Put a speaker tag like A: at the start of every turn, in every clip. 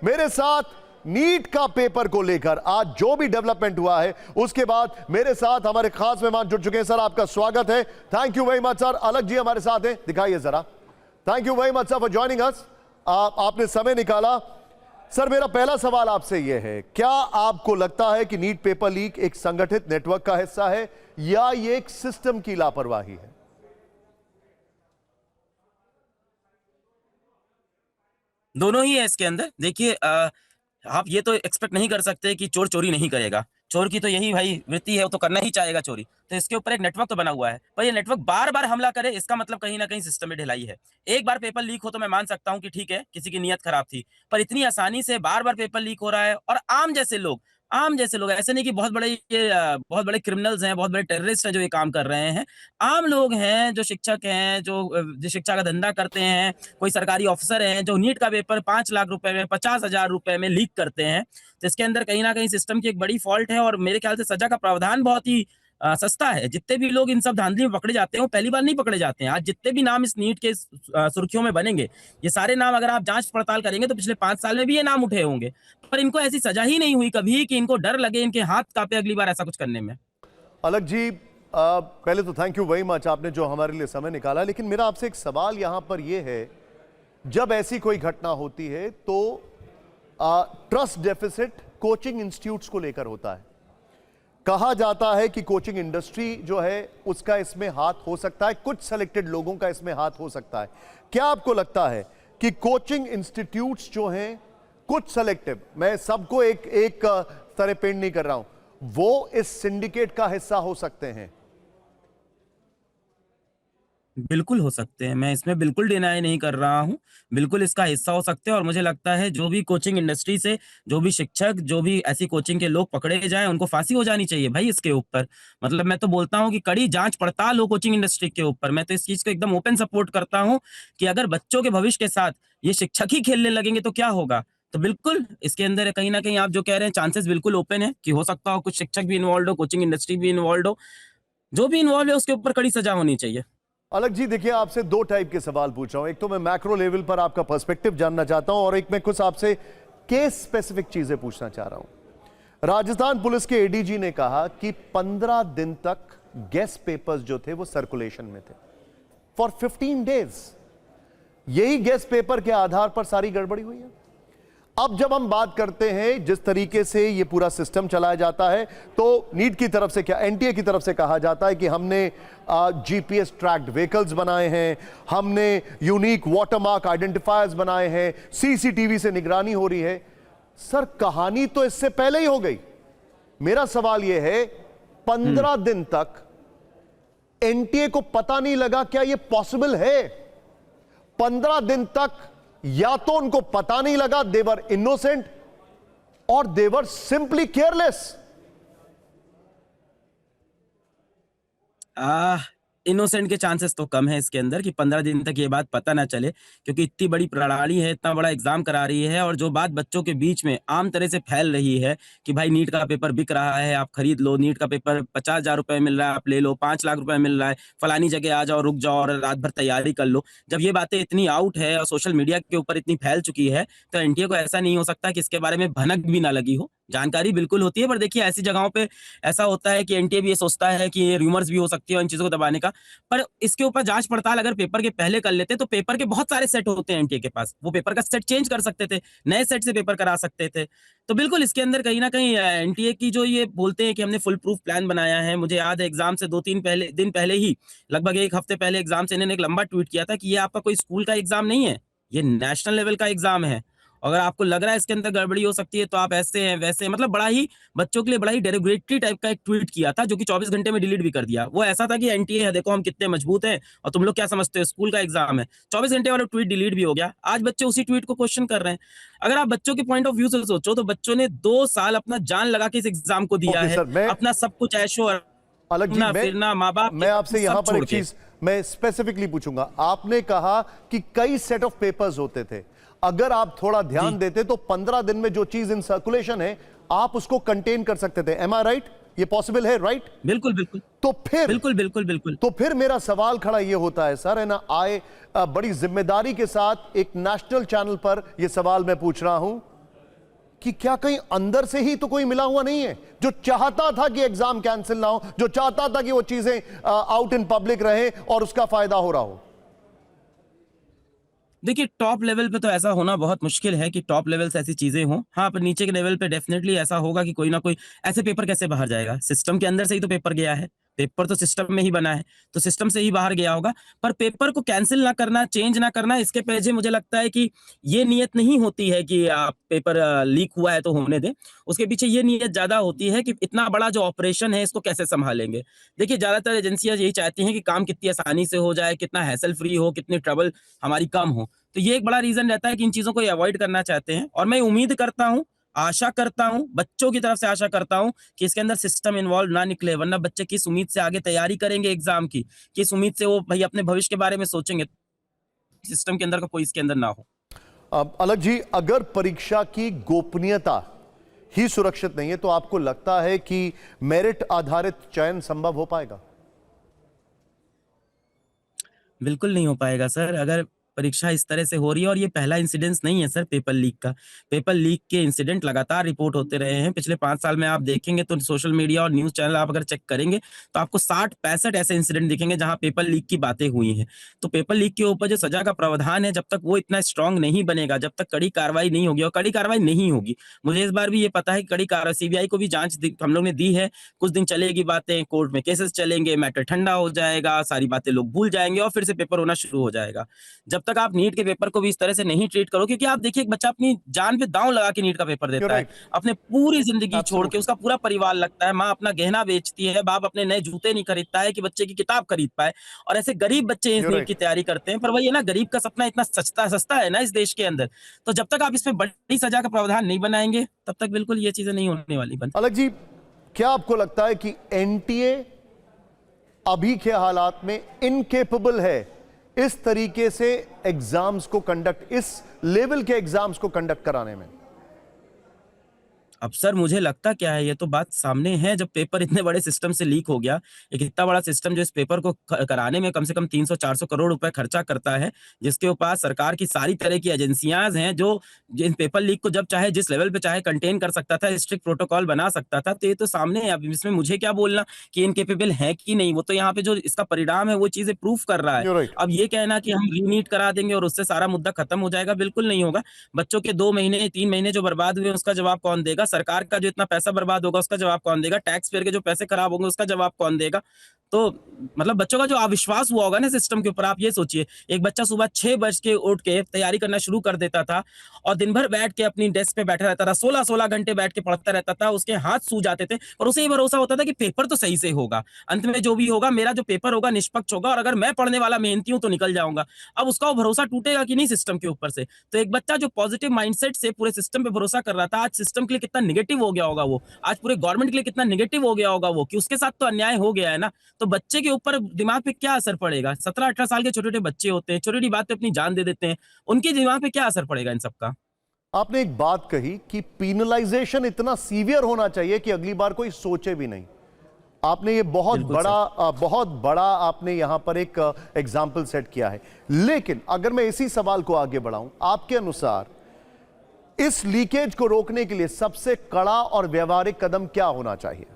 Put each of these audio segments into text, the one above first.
A: मेरे साथ नीट का पेपर को लेकर आज जो भी डेवलपमेंट हुआ है उसके बाद मेरे साथ हमारे खास मेहमान जुड़ चुके हैं। सर आपका स्वागत है। Thank you very much sir. अलग जी हमारे साथ हैं, दिखाइए जरा। Thank you very much sir for joining us. आपने समय निकाला। सर मेरा पहला सवाल आपसे यह है, क्या आपको लगता है कि नीट पेपर लीक एक संगठित नेटवर्क का हिस्सा है या ये एक सिस्टम की लापरवाही है?
B: दोनों ही है इसके अंदर। देखिए आप ये तो एक्सपेक्ट नहीं कर सकते कि चोर चोरी नहीं करेगा। चोर की तो यही भाई वृत्ति है, वो तो करना ही चाहेगा चोरी। तो इसके ऊपर एक नेटवर्क तो बना हुआ है, पर ये नेटवर्क बार बार हमला करे, इसका मतलब कहीं ना कहीं सिस्टम में ढिलाई है। एक बार पेपर लीक हो तो मैं मान सकता हूँ कि ठीक है, किसी की नीयत खराब थी, पर इतनी आसानी से बार बार पेपर लीक हो रहा है। और आम जैसे लोग, ऐसे नहीं कि बहुत बड़े क्रिमिनल्स हैं, बहुत बड़े टेररिस्ट हैं जो ये काम कर रहे हैं। आम लोग हैं जो शिक्षक हैं, जो शिक्षा का धंधा करते हैं, कोई सरकारी ऑफिसर हैं जो नीट का पेपर 5 लाख रुपए में, 50,000 रुपए में लीक करते हैं। तो इसके अंदर कहीं ना कहीं सिस्टम की एक बड़ी फॉल्ट है। और मेरे ख्याल से सजा का प्रावधान बहुत ही सस्ता है। जितने भी लोग इन सब धांधली में पकड़े जाते हैं वो पहली बार नहीं पकड़े जाते हैं। आज जितने भी नाम इस नीट के सुर्खियों में बनेंगे, ये सारे नाम अगर आप जांच पड़ताल करेंगे तो पिछले 5 साल में भी ये नाम उठे होंगे, पर इनको ऐसी सजा ही नहीं हुई कभी कि इनको डर लगे, इनके हाथ कांपे अगली बार ऐसा कुछ करने में।
A: अलग जी पहले तो थैंक यू वेरी मच आपने जो हमारे लिए समय निकाला। लेकिन मेरा आपसे एक सवाल यहां पर यह है, जब ऐसी कोई घटना होती है तो ट्रस्ट डेफिसिट कोचिंग इंस्टीट्यूट्स को लेकर होता है। कहा जाता है कि कोचिंग इंडस्ट्री जो है उसका इसमें हाथ हो सकता है, कुछ सेलेक्टेड लोगों का इसमें हाथ हो सकता है। क्या आपको लगता है कि कोचिंग इंस्टीट्यूट्स जो हैं कुछ सेलेक्टिव, मैं सबको एक तरह पेंट नहीं कर रहा हूं, वो इस सिंडिकेट का हिस्सा हो सकते हैं?
B: बिल्कुल हो सकते हैं, मैं इसमें बिल्कुल डिनाई नहीं कर रहा हूँ। बिल्कुल इसका हिस्सा हो सकते हैं। और मुझे लगता है जो भी कोचिंग इंडस्ट्री से, जो भी शिक्षक, जो भी ऐसी कोचिंग के लोग पकड़े जाएँ, उनको फांसी हो जानी चाहिए भाई इसके ऊपर। मतलब मैं तो बोलता हूँ कि कड़ी जाँच पड़ताल हो कोचिंग इंडस्ट्री के ऊपर। मैं तो इस चीज़ को एकदम ओपन सपोर्ट करता हूँ कि अगर बच्चों के भविष्य के साथ ये शिक्षक ही खेलने लगेंगे तो क्या होगा? तो बिल्कुल इसके अंदर कहीं न कहीं आप जो कह रहे हैं चांसेस बिल्कुल ओपन है कि हो सकता हो कुछ शिक्षक भी इन्वॉल्वड हो, कोचिंग इंडस्ट्री भी इन्वॉल्वड हो। जो भी इन्वॉल्व है उसके ऊपर कड़ी सजा होनी चाहिए।
A: अलग जी देखिए, आपसे दो टाइप के सवाल पूछ रहा हूं। एक तो मैं मैक्रो लेवल पर आपका पर्सपेक्टिव जानना चाहता हूं और एक मैं कुछ आपसे केस स्पेसिफिक चीजें पूछना चाह रहा हूं। राजस्थान पुलिस के एडीजी ने कहा कि 15 दिन तक गेस्ट पेपर्स जो थे वो सर्कुलेशन में थे फॉर 15 डेज। यही गेस्ट पेपर के आधार पर सारी गड़बड़ी हुई है। अब जब हम बात करते हैं जिस तरीके से ये पूरा सिस्टम चलाया जाता है, तो नीट की तरफ से क्या, एनटीए की तरफ से कहा जाता है कि हमने जीपीएस ट्रैक्ड व्हीकल्स बनाए हैं, हमने यूनिक वाटरमार्क आइडेंटिफायर्स बनाए हैं, सीसीटीवी से निगरानी हो रही है। सर कहानी तो इससे पहले ही हो गई। मेरा सवाल यह है, 15 दिन तक एनटीए को पता नहीं लगा, क्या यह पॉसिबल है? 15 दिन तक या तो उनको पता नहीं लगा, देवर इनोसेंट, और देवर सिंपली केयरलेस।
B: इनोसेंट के चांसेस तो कम है इसके अंदर कि 15 दिन तक ये बात पता ना चले, क्योंकि इतनी बड़ी प्रणाली है, इतना बड़ा एग्जाम करा रही है। और जो बात बच्चों के बीच में आम तरह से फैल रही है कि भाई नीट का पेपर बिक रहा है, आप खरीद लो, नीट का पेपर 50,000 रुपए मिल रहा है, आप ले लो, 5 लाख रुपए मिल रहा है, फलानी जगह आ जाओ, रुक जाओ और रात भर तैयारी कर लो। जब ये बातें इतनी आउट है और सोशल मीडिया के ऊपर इतनी फैल चुकी है, तो एनटीए को ऐसा नहीं हो सकता कि इसके बारे में भनक भी ना लगी हो। जानकारी बिल्कुल होती है, पर देखिए ऐसी जगहों पे ऐसा होता है कि एनटीए भी ये सोचता है कि ये रूमर्स भी हो सकती है इन चीजों को दबाने का। पर इसके ऊपर जांच पड़ताल अगर पेपर के पहले कर लेते तो पेपर के बहुत सारे सेट होते हैं एनटीए के पास, वो पेपर का सेट चेंज कर सकते थे, नए सेट से पेपर करा सकते थे। तो बिल्कुल इसके अंदर कहीं ना कहीं एनटीए की जो ये बोलते हैं कि हमने फुल प्रूफ प्लान बनाया है। मुझे याद है एग्जाम से 2-3 दिन पहले ही, लगभग 1 हफ्ते पहले एग्जाम से इन्होंने एक लंबा ट्वीट किया था कि ये आपका कोई स्कूल का एग्जाम नहीं है, ये नेशनल लेवल का एग्जाम है। अगर आपको लग रहा है इसके अंदर गड़बड़ी हो सकती है तो आप ऐसे हैं वैसे, मतलब बड़ा ही बच्चों के लिए बड़ा ही डेरोगेटरी टाइप का एक ट्वीट किया था, जो कि 24 घंटे में डिलीट भी कर दिया। वो ऐसा था कि एनटीए है, देखो हम कितने मजबूत हैं और तुम लोग क्या समझते हो, स्कूल का एग्जाम है। 24 घंटे वाला ट्वीट डिलीट भी हो गया। आज बच्चे उसी ट्वीट को क्वेश्चन कर रहे हैं। अगर आप बच्चों के पॉइंट ऑफ व्यू से सोचो तो बच्चों ने 2 साल अपना जान लगा के इस एग्जाम को दिया है, अपना सब कुछ ऐशो
A: अलग जी,
B: फिरना, माँ बाप,
A: मैं आपसे यहां पर एक चीज मैं स्पेसिफिकली पूछूंगा। आपने कहा कि कई सेट ऑफ पेपर्स होते थे, अगर आप थोड़ा ध्यान देते तो 15 दिन में जो चीज इन सर्कुलेशन है आप उसको कंटेन कर सकते थे। एम आई राइट? ये पॉसिबल है, राइट?
B: बिल्कुल बिल्कुल।
A: तो फिर
B: बिल्कुल
A: तो फिर मेरा सवाल खड़ा ये होता है सर, है ना, बड़ी जिम्मेदारी के साथ एक नेशनल चैनल पर यह सवाल मैं पूछ रहा हूं कि क्या कहीं अंदर से ही तो कोई मिला हुआ नहीं है जो चाहता था कि एग्जाम कैंसिल ना हो, जो चाहता था कि वो चीजें आउट इन पब्लिक रहे और उसका फायदा हो रहा हो?
B: देखिए, टॉप लेवल पे तो ऐसा होना बहुत मुश्किल है कि टॉप लेवल से ऐसी चीज़ें हों। हाँ, पर नीचे के लेवल पे डेफ़िनेटली ऐसा होगा कि कोई ना कोई ऐसे पेपर कैसे बाहर जाएगा? सिस्टम के अंदर से ही तो पेपर गया है। पेपर तो सिस्टम में ही बना है, तो सिस्टम से ही बाहर गया होगा। पर पेपर को कैंसल ना करना, चेंज ना करना, इसके पीछे मुझे लगता है कि ये नियत नहीं होती है कि पेपर लीक हुआ है तो होने दें। उसके पीछे ये नियत ज़्यादा होती है कि इतना बड़ा जो ऑपरेशन है, इसको कैसे सँभालेंगे? देखिए, ज़्यादातर एजेंसियाँ यही चाहती हैं कि काम कितनी आसानी से हो जाए, कितना हैसल फ्री हो, कितनी ट्रबल हमारी कम हो। तो ये एक बड़ा रीज़न रहता है कि इन चीज़ों को ये अवॉइड करना चाहते हैं और मैं उम्मीद करता हूँ, आशा करता हूँ, बच्चों की तरफ से आशा करता हूँ कि इसके अंदर सिस्टम इन्वॉल्व ना निकले, वरना बच्चे किस उम्मीद से आगे तैयारी करेंगे एग्ज़ाम की, किस उम्मीद से वो भई अपने भविष्य के बारे में सोचेंगे, सिस्टम के अंदर का कोई इसके अंदर ना हो।
A: अब अलग जी, अगर परीक्षा की गोपनीयता ही सुरक्षित नहीं है तो आपको लगता है कि मेरिट आधारित चयन संभव हो पाएगा?
B: बिल्कुल नहीं हो पाएगा सर, अगर परीक्षा इस तरह से हो रही है और ये पहला इंसिडेंस नहीं है सर पेपर लीक का। पेपर लीक के इंसिडेंट लगातार रिपोर्ट होते रहे हैं। पिछले 5 साल में आप देखेंगे तो सोशल मीडिया और न्यूज़ चैनल आप अगर चेक करेंगे, तो आपको 60-65 ऐसे इंसिडेंट दिखेंगे जहाँ पेपर लीक की बातें हुई हैं। तो पेपर लीक के ऊपर जो सज़ा का प्रावधान है, जब तक वो इतना स्ट्रॉन्ग नहीं बनेगा, जब तक कड़ी कार्रवाई नहीं होगी और कड़ी कार्रवाई नहीं होगी। मुझे इस बार भी ये पता है कि कड़ी कार्रवाई सीबीआई को भी जाँच दी हम लोग ने दी है। कुछ दिन चलेगी बातें, कोर्ट में केसेस चलेंगे, मैटर ठंडा हो जाएगा, सारी बातें लोग भूल जाएँगे और फिर से पेपर होना शुरू हो जाएगा। जब तक आप नीट के पेपर को भी इस तरह से नहीं ट्रीट करो, क्योंकि आप देखिए एक बच्चा अपनी जान पे दांव लगा के नीट का पेपर
A: You're
B: देता है,
A: right.
B: अपने पूरी जिंदगी छोड़ के,
A: Absolutely.
B: उसका पूरा परिवार लगता है, माँ अपना गहना बेचती है, बाप अपने नए जूते नहीं खरीदता है कि बच्चे की किताब खरीद पाए, और ऐसे गरीब बच्चे इस
A: You're
B: नीट
A: right.
B: की तैयारी करते हैं। पर वही है ना, गरीब का सपना इतना सस्ता सस्ता है ना इस देश के अंदर, तो जब तक आप इसमें बड़ी सजा का प्रावधान नहीं बनाएंगे, तब तक बिल्कुल ये चीजें नहीं होने वाली बंद।
A: अलग जी, क्या आपको लगता है कि एनटीए अभी के हालात में इनकेपेबल है इस तरीके से एग्जाम्स को कंडक्ट, इस लेवल के एग्जाम्स को कंडक्ट कराने में?
B: अब सर मुझे लगता क्या है, ये तो बात सामने है, जब पेपर इतने बड़े सिस्टम से लीक हो गया, एक इतना बड़ा सिस्टम जो इस पेपर को कराने में कम से कम 300-400 करोड़ रुपए खर्चा करता है, जिसके ऊपर सरकार की सारी तरह की एजेंसियां हैं जो जिन पेपर लीक को जब चाहे जिस लेवल पे चाहे कंटेन कर सकता था, स्ट्रिक्ट प्रोटोकॉल बना सकता था। तो ये तो सामने है। अब इसमें मुझे क्या बोलना कि इनकेपेबल है कि नहीं, वो तो यहाँ पे जो इसका परिणाम है वो चीजें प्रूफ कर रहा है।
A: You're right.
B: अब ये कहना कि हम रीनीट करा देंगे और उससे सारा मुद्दा खत्म हो जाएगा, बिल्कुल नहीं होगा। बच्चों के 2 महीने 3 महीने जो बर्बाद हुए उसका जवाब कौन देगा? सरकार का जो इतना पैसा बर्बाद होगा उसका जवाब कौन देगा? टैक्स पेयर के जो पैसे खराब होंगे उसका जवाब कौन देगा? तो मतलब बच्चों का जो अविश्वास हुआ होगा ना सिस्टम के ऊपर, आप ये सोचिए, एक बच्चा सुबह 6 बज के उठ के तैयारी करना शुरू कर देता था और दिन भर बैठ के अपनी डेस्क पे बैठा रहता था, 16-16 घंटे बैठ के पढ़ता रहता था, उसके हाथ सूज जाते थे और उसे ये भरोसा होता था कि पेपर तो सही से होगा, अंत में जो भी होगा मेरा जो पेपर होगा निष्पक्ष होगा और अगर मैं पढ़ने वाला मेहनती हूँ तो निकल जाऊंगा। अब उसका वो भरोसा टूटेगा कि नहीं सिस्टम के ऊपर से? तो एक बच्चा जो पॉजिटिव माइंडसेट से पूरे सिस्टम पे भरोसा कर रहा था, आज सिस्टम के लिए कितना निगेटिव हो गया होगा वो, आज पूरे गवर्नमेंट के लिए कितना निगेटिव हो गया होगा वो, कि उसके साथ तो अन्याय हो गया है ना। तो बच्चे के ऊपर दिमाग पे क्या असर पड़ेगा? 17-18 साल के छोटे-छोटे बच्चे होते हैं, छोटी-छोटी बात पे अपनी जान दे देते हैं, उनके दिमाग पे क्या असर पड़ेगा इन सब का?
A: आपने एक बात कही कि पीनलाइजेशन इतना सीवियर होना चाहिए कि अगली बार कोई सोचे भी नहीं। आपने ये
B: बिल्कुल सर।
A: बहुत बड़ा आपने यहां पर एक एग्जाम्पल सेट किया है। लेकिन अगर मैं इसी सवाल को आगे बढ़ाऊं, आपके अनुसार इस लीकेज को रोकने के लिए सबसे कड़ा और व्यवहारिक कदम क्या होना चाहिए?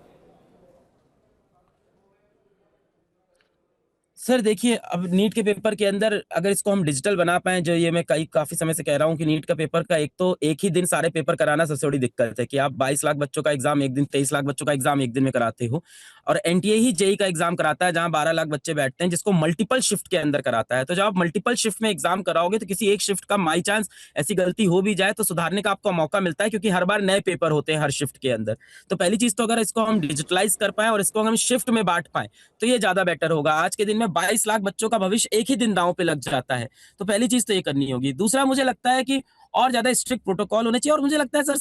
B: सर देखिए, अब नीट के पेपर के अंदर अगर इसको हम डिजिटल बना पाएँ, जो ये मैं काफ़ी समय से कह रहा हूँ कि नीट का पेपर का एक ही दिन सारे पेपर कराना सबसे बड़ी दिक्कत है कि आप 22 लाख बच्चों का एग्ज़ाम एक दिन, 23 लाख बच्चों का एग्ज़ाम एक दिन में कराते हो और एनटीए ही जेईई का एग्ज़ाम कराता है जहाँ 12 लाख बच्चे बैठते हैं, जिसको मल्टीपल शिफ्ट के अंदर कराता है। तो जब आप मल्टीपल शिफ्ट में एग्ज़ाम कराओगे तो किसी एक शिफ्ट का बाई चांस ऐसी गलती हो भी जाए तो सुधारने का आपको मौका मिलता है, क्योंकि हर बार नए पेपर होते हैं हर शिफ्ट के अंदर। तो पहली चीज़ तो अगर इसको हम डिजिटलाइज़ कर पाएँ और इसको हम शिफ्ट में बाँट पाएँ, तो ये ज़्यादा बेटर होगा। आज के दिन में 22 लाख बच्चों का भविष्य एक ही दिन दांव पे लग जाता है। तो पहली चीज़ तो ये करनी होगी। दूसरा मुझे लगता है कि और ज़्यादा स्ट्रिक्ट प्रोटोकॉल होने चाहिए और मुझे लगता है सर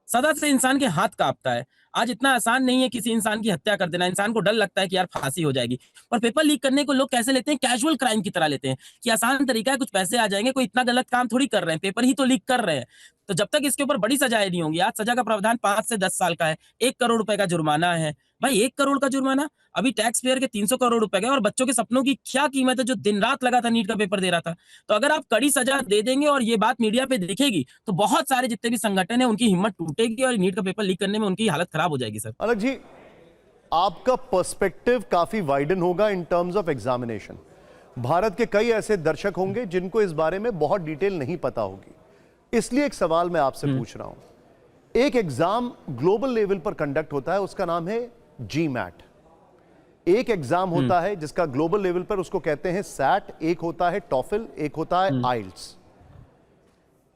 B: सज़ा से इंसान के हाथ काँपता है। आज इतना आसान नहीं है किसी इंसान की हत्या कर देना। इंसान को डर लगता है कि यार फांसी हो जाएगी, और पेपर लीक करने को लोग कैसे लेते हैं, कैजुअल क्राइम की तरह लेते हैं कि आसान तरीका है, कुछ पैसे आ जाएंगे, कोई इतना गलत काम थोड़ी कर रहे हैं, पेपर ही तो लीक कर रहे हैं। तो जब तक इसके ऊपर बड़ी सजाएं नहीं होंगी, आज सजा का प्रावधान 5 से 10 साल का है, 1 करोड़ रुपए का जुर्माना है। भाई 1 करोड़ का जुर्माना अभी टैक्स पेयर के 300 करोड़ रुपए का, और बच्चों के सपनों की क्या कीमत है जो दिन रात लगा था नीट का पेपर दे रहा था। तो अगर आप कड़ी सजा दे देंगे और ये बात मीडिया पे दिखेगी, तो बहुत सारे जितने भी संगठन है उनकी हिम्मत टूटेगी और नीट का पेपर लीक करने में उनकी हालत खराब हो जाएगी सर।
A: अलग जी, आपका पर्सपेक्टिव काफी वाइडन होगा in terms of examination. Bharat के कई ऐसे दर्शक होंगे जिनको इस बारे में बहुत डिटेल नहीं पता होगी, इसलिए एक सवाल मैं आपसे पूछ रहा हूं। एक एग्जाम ग्लोबल लेवल पर कंडक्ट होता है, उसका नाम है GMAT। एक एग्जाम होता है जिसका ग्लोबल लेवल पर उसको कहते हैं SAT, एक होता है TOEFL, एक होता है IELTS।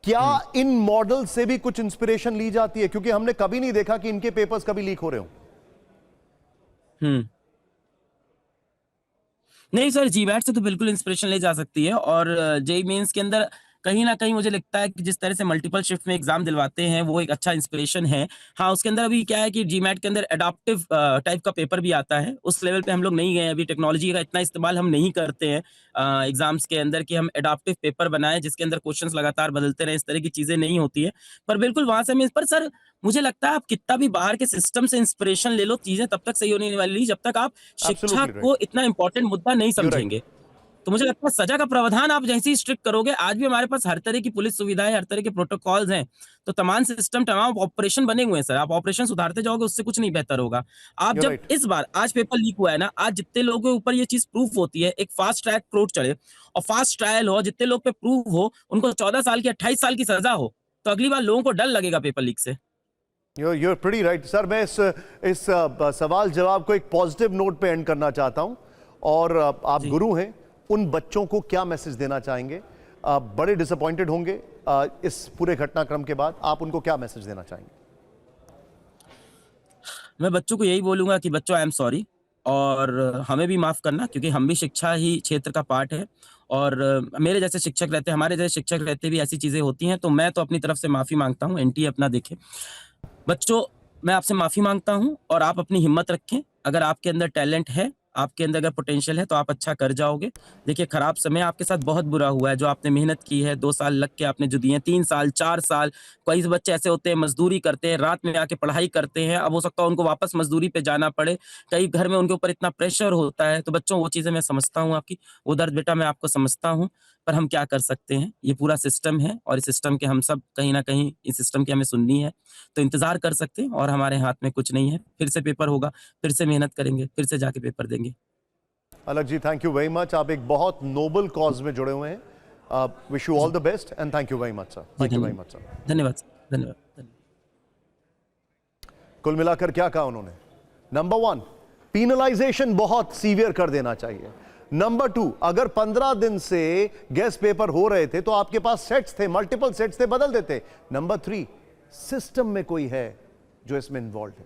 A: क्या इन मॉडल से भी कुछ इंस्पिरेशन ली जाती है? क्योंकि हमने कभी नहीं देखा कि इनके पेपर्स कभी लीक हो रहे हो।
B: नहीं सर, GMAT से तो बिल्कुल इंस्पिरेशन ले जा सकती है, और जेईई मेंस के अंदर कहीं ना कहीं मुझे लगता है कि जिस तरह से मल्टीपल शिफ्ट में एग्जाम दिलवाते हैं वो एक अच्छा इंस्पिरेशन है। हाँ, उसके अंदर अभी क्या है कि GMAT के अंदर एडाप्टिव टाइप का पेपर भी आता है, उस लेवल पे हम लोग नहीं गए, अभी टेक्नोलॉजी का इतना इस्तेमाल हम नहीं करते हैं एग्जाम्स के अंदर कि हम एडाप्टिव पेपर बनाएं जिसके अंदर क्वेश्चंस लगातार बदलते रहे, इस तरह की चीजें नहीं होती है। पर बिल्कुल वहां से हमें, पर सर मुझे लगता है आप कितना भी बाहर के सिस्टम से इंस्पिरेशन ले लो, चीजें तब तक सही होने वाली जब तक आप शिक्षा
A: Absolutely right.
B: को इतना इंपॉर्टेंट मुद्दा नहीं
A: You're right.
B: समझेंगे। तो मुझे लगता है सजा का प्रावधान आप जैसे ही स्ट्रिक्ट करोगे, आज भी हमारे पास हर तरह की पुलिस सुविधाएं, हर तरह के प्रोटोकॉल्स हैं, तो तमाम सिस्टम, तमाम ऑपरेशन बने हुए हैं सर। आप ऑपरेशन सुधारते जाओगे, उससे कुछ नहीं बेहतर होगा। आप
A: You're
B: जब
A: right.
B: इस बार आज पेपर लीक हुआ है ना, आज जितने लोगों के ऊपर ये चीज प्रूफ होती है, एक फास्ट ट्रैक कोर्ट चले और फास्ट ट्रायल हो, जितने लोग पे प्रूफ हो, उनको 14 साल की 28 साल की सजा हो, तो अगली बार लोगों को डर लगेगा पेपर लीक से।
A: You're pretty right sir. मैं इस सवाल जवाब को एक पॉजिटिव नोट पे एंड करना चाहता हूं, और आप गुरु हैं, उन बच्चों को क्या मैसेज देना चाहेंगे? बड़े डिसअपॉइंटेड होंगे इस पूरे घटनाक्रम के बाद, आप उनको क्या मैसेज देना चाहेंगे?
B: मैं बच्चों को यही बोलूंगा कि बच्चों, आई एम सॉरी, और हमें भी माफ करना, क्योंकि हम भी शिक्षा ही क्षेत्र का पार्ट है, और मेरे जैसे शिक्षक रहते, हमारे जैसे शिक्षक रहते भी ऐसी चीजें होती हैं, तो मैं तो अपनी तरफ से माफी मांगता हूँ। NTA अपना देखे। बच्चों, मैं आपसे माफी मांगता हूं, और आप अपनी हिम्मत रखें। अगर आपके अंदर टैलेंट है, आपके अंदर अगर पोटेंशियल है, तो आप अच्छा कर जाओगे। देखिए, खराब समय आपके साथ बहुत बुरा हुआ है, जो आपने मेहनत की है, 2 साल लग के आपने जो दिए, 3 साल 4 साल, कई बच्चे ऐसे होते हैं मजदूरी करते हैं, रात में आके पढ़ाई करते हैं, अब हो सकता है उनको वापस मजदूरी पे जाना पड़े, कई घर में उनके ऊपर इतना प्रेशर होता है। तो बच्चों, वो चीजें मैं समझता हूँ, आपकी वो दर्द बेटा मैं आपको समझता हूँ, पर हम क्या कर सकते हैं, ये पूरा सिस्टम है, और इस सिस्टम के हम सब कहीं ना कहीं इस सिस्टम की हमें सुननी है, तो इंतजार कर सकते हैं, और हमारे हाथ में कुछ नहीं है। फिर से पेपर होगा, फिर से मेहनत करेंगे, फिर से जाके पेपर देंगे।
A: अलग जी, थैंक यू वेरी मच। आप एक बहुत नोबल कॉज में जुड़े हुए हैं। Wish you all the best and thank you very much sir. Thank you very much sir.
B: धन्यवाद सर, धन्यवाद।
A: कुल मिलाकर क्या कहा उन्होंने? नंबर 1, पीनलाइजेशन बहुत सीवियर कर देना चाहिए। नंबर 2, अगर 15 दिन से गेस्ट पेपर हो रहे थे तो आपके पास सेट्स थे, मल्टीपल सेट्स थे, बदल देते। नंबर 3, सिस्टम में कोई है जो इसमें इन्वॉल्व है।